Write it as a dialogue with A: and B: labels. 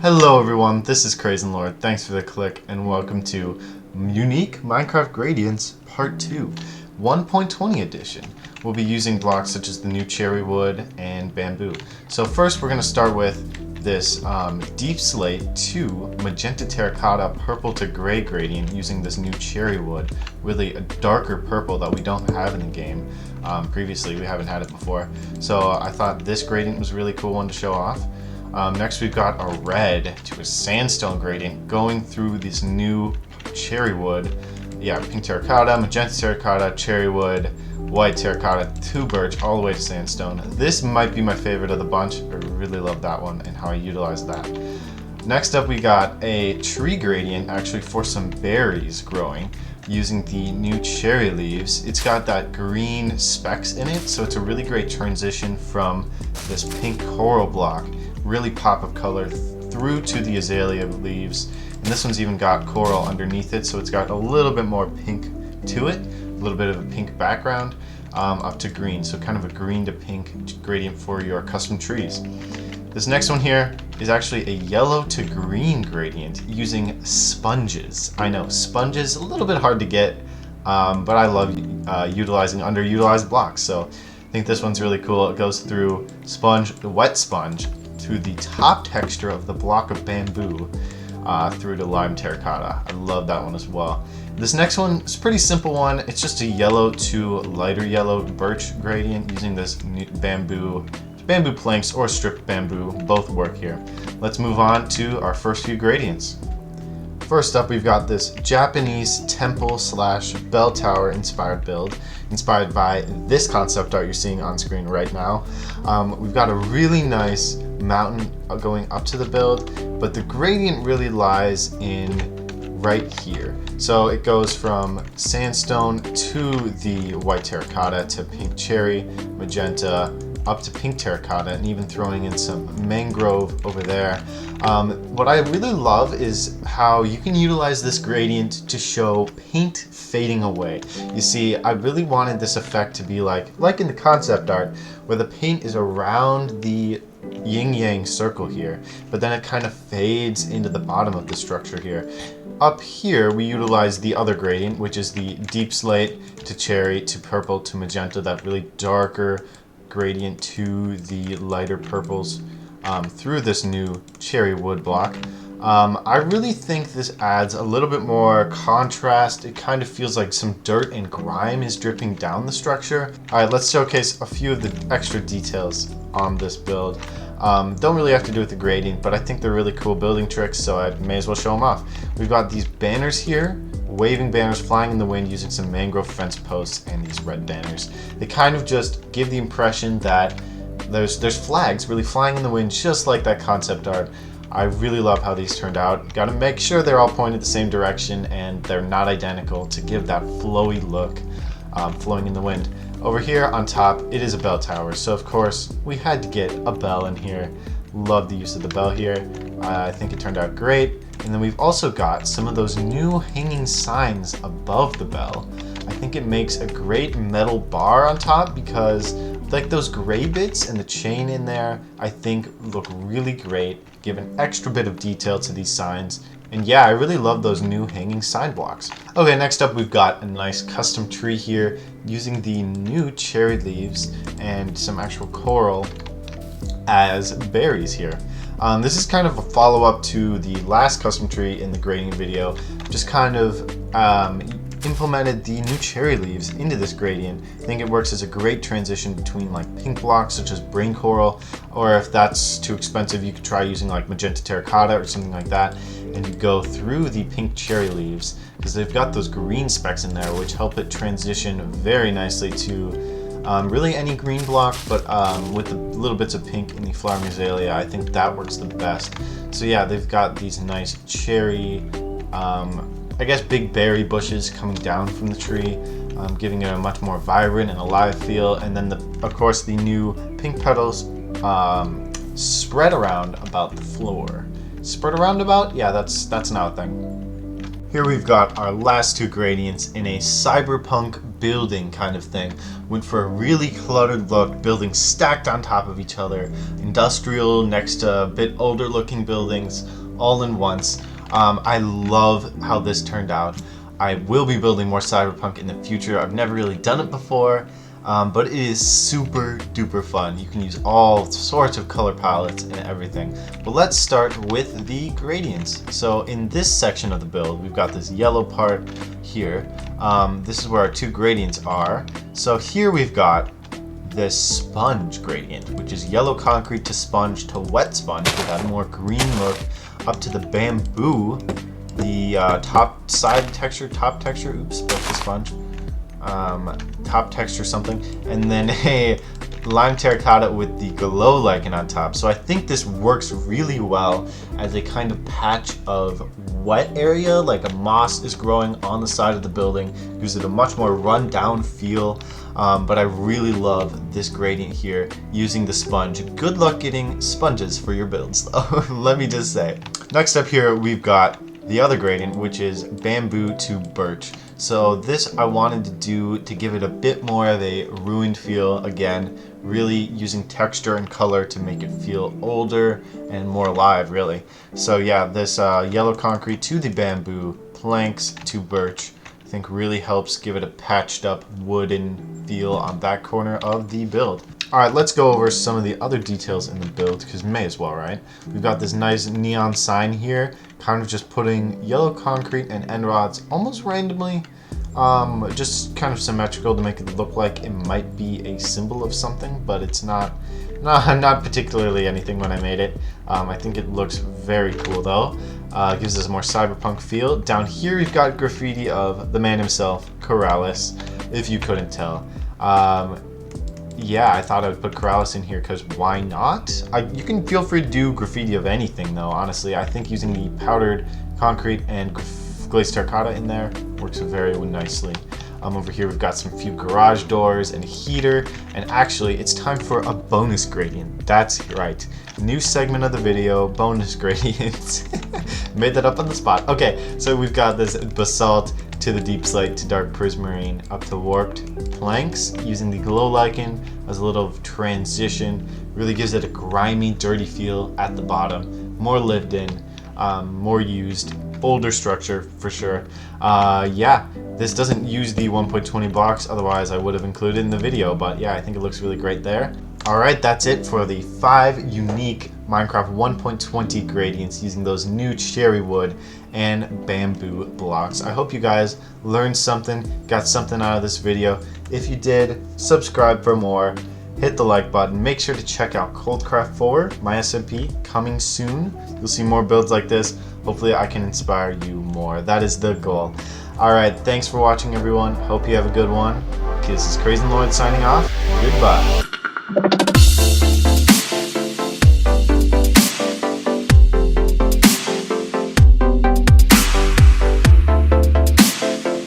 A: Hello everyone, this is CraisinLord. Thanks for the click and welcome to Unique Minecraft Gradients Part 2, 1.20 edition. We'll be using blocks such as the new cherry wood and bamboo. So first we're going to start with this deep slate to magenta terracotta purple to gray gradient using this new cherry wood. Really a darker purple that we don't have in the game. Previously we haven't had it before. So I thought this gradient was a really cool one to show off. Next we've got a red to a sandstone gradient going through this new cherry wood. Yeah, pink terracotta, magenta terracotta, cherry wood, white terracotta, to birch, all the way to sandstone. This might be my favorite of the bunch. I really love that one and how I utilized that. Next up we got a tree gradient actually for some berries growing using the new cherry leaves. It's got that green specks in it, so it's a really great transition from this pink coral block. Really pop of color through to the azalea leaves, and this one's even got coral underneath it, so it's got a little bit more pink to it, a little bit of a pink background, up to green, so kind of a green to pink gradient for your custom trees. This next one here is actually a yellow to green gradient using sponges. I know, sponges, a little bit hard to get, but I love utilizing underutilized blocks, so I think this one's really cool. It goes through sponge, the wet sponge, to the top texture of the block of bamboo through to lime terracotta. I love that one as well. This next one is a pretty simple one. It's just a yellow to lighter yellow birch gradient using this bamboo planks or stripped bamboo. Both work here. Let's move on to our first few gradients. First up, we've got this Japanese temple slash bell tower inspired build, inspired by this concept art you're seeing on screen right now. We've got a really nice mountain going up to the build, but the gradient really lies in right here. So it goes from sandstone to the white terracotta to pink cherry, magenta, up to pink terracotta, and even throwing in some mangrove over there. What I really love is how you can utilize this gradient to show paint fading away. You see, I really wanted this effect to be like in the concept art, where the paint is around the yin-yang circle here, but then it kind of fades into the bottom of the structure here. Up here, we utilize the other gradient, which is the deep slate to cherry to purple to magenta, that really darker gradient to the lighter purples through this new cherry wood block. I really think this adds a little bit more contrast. It kind of feels like some dirt and grime is dripping down the structure. Alright, let's showcase a few of the extra details on this build. Don't really have to do with the gradient, but I think they're really cool building tricks, so I may as well show them off. We've got these banners here, waving banners flying in the wind using some mangrove fence posts and these red banners. They kind of just give the impression that there's flags really flying in the wind, just like that concept art. I really love how these turned out. Got to make sure they're all pointed the same direction and they're not identical to give that flowy look, flowing in the wind. Over here on top, it is a bell tower, so of course we had to get a bell in here. Love the use of the bell here. I think it turned out great. And then we've also got some of those new hanging signs above the bell. I think it makes a great metal bar on top because like those gray bits and the chain in there, I think look really great, give an extra bit of detail to these signs. And yeah, I really love those new hanging sign blocks. Okay, next up we've got a nice custom tree here using the new cherry leaves and some actual coral as berries here. This is kind of a follow-up to the last custom tree in the grading video. Just kind of implemented the new cherry leaves into this gradient. I think it works as a great transition between like pink blocks such as brain coral, or if that's too expensive you could try using like magenta terracotta or something like that, and you go through the pink cherry leaves because they've got those green specks in there which help it transition very nicely to really any green block, but with the little bits of pink in the flowering azalea, I think that works the best. So yeah, they've got these nice cherry, I guess big berry bushes coming down from the tree, giving it a much more vibrant and alive feel. And then of course the new pink petals spread around about the floor. Spread around about? Yeah, that's now a thing. Here we've got our last two gradients in a cyberpunk building kind of thing. Went for a really cluttered look, buildings stacked on top of each other, industrial next to a bit older looking buildings, all in once. I love how this turned out. I will be building more cyberpunk in the future. I've never really done it before, but it is super duper fun. You can use all sorts of color palettes and everything. But let's start with the gradients. So in this section of the build, we've got this yellow part here. This is where our two gradients are. So here we've got this sponge gradient, which is yellow concrete to sponge to wet sponge with that more green look, up to the bamboo, the top texture, broke the sponge, top texture something, and then a lime terracotta with the glow lichen on top. So I think this works really well as a kind of patch of wet area, like a moss is growing on the side of the building, gives it a much more run down feel. But I really love this gradient here using the sponge. Good luck getting sponges for your builds though, let me just say. Next up here we've got the other gradient, which is bamboo to birch. So this I wanted to do to give it a bit more of a ruined feel, again, really using texture and color to make it feel older and more alive, really. So yeah, this yellow concrete to the bamboo, planks to birch, I think really helps give it a patched up wooden feel on that corner of the build. Alright, let's go over some of the other details in the build, because may as well, right? We've got this nice neon sign here, kind of just putting yellow concrete and end rods almost randomly, just kind of symmetrical to make it look like it might be a symbol of something, but it's not particularly anything when I made it. I think it looks very cool though. Gives us a more cyberpunk feel. Down here we've got graffiti of the man himself, Corrales, if you couldn't tell. Yeah, I thought I would put Corrales in here because why not? You can feel free to do graffiti of anything though, honestly. I think using the powdered concrete and glazed terracotta in there works very nicely. Over here we've got some few garage doors and a heater, and actually it's time for a bonus gradient. That's right, new segment of the video, bonus gradients. Made that up on the spot. Okay, so we've got this basalt to the deep slate to dark prismarine up to warped planks using the glow lichen as a little transition. Really gives it a grimy, dirty feel at the bottom, more lived in, more used, older structure for sure. Yeah, this doesn't use the 1.20 blocks, otherwise I would have included in the video, but yeah, I think it looks really great there. Alright, that's it for the 5 unique Minecraft 1.20 gradients using those new cherry wood and bamboo blocks. I hope you guys learned something, got something out of this video. If you did, subscribe for more, hit the like button, make sure to check out Coldcraft 4, my SMP, coming soon. You'll see more builds like this. Hopefully I can inspire you more. That is the goal. Alright, thanks for watching everyone. Hope you have a good one. This is CraisinLord signing off. Goodbye.